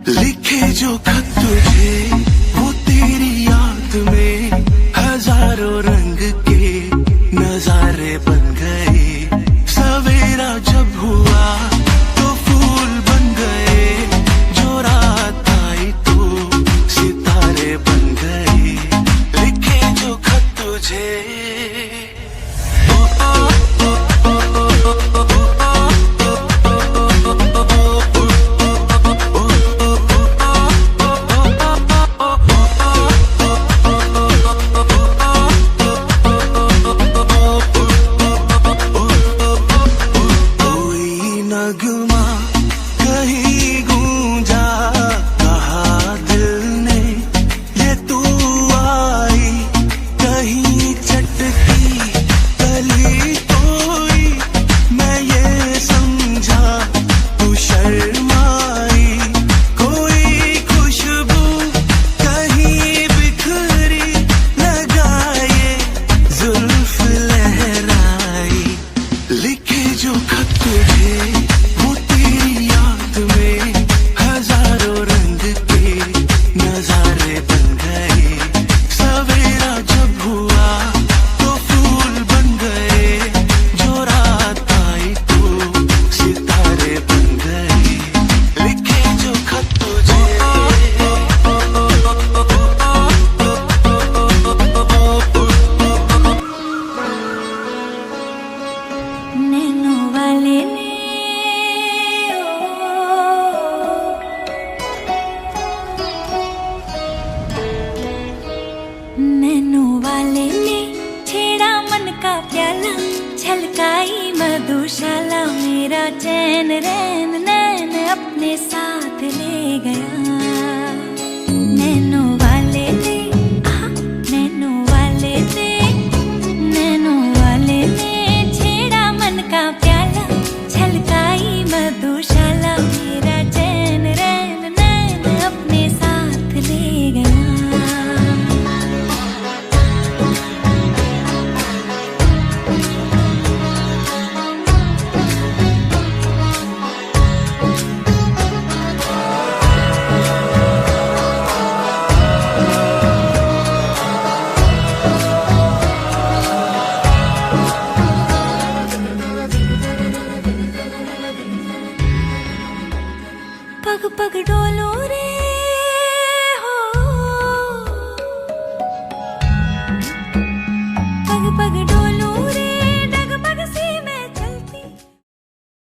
लिखे जो खत तुझे वो तेरी याद में हजारों रंग के नजारे बन गए। सवेरा जब हुआ तो फूल बन गए, जो रात आई तो सितारे बन गए। लिखे जो खत तुझे नगमा कहीं गूंजा, कहा दिल ने ये तू आई। कहीं चटकी कली कोई, मैं ये समझा तू शर्माई। कोई खुशबू कहीं बिखरी, लगाए जुल्फ लहराई। लिखे जो खत तुझे वो तेरी याद में हजारों रंग के नजारे बन गए। सवेरा जब हुआ तो फूल बन गए, जो रात आई तो सितारे बन गए। लिखे जो खत तुझे नैनों वाले ने नैनों वाले ने छेड़ा मन का प्याला, छलकाई मधुशाला। मेरा चैन रैन नैन अपने साथ ले गया। नैनों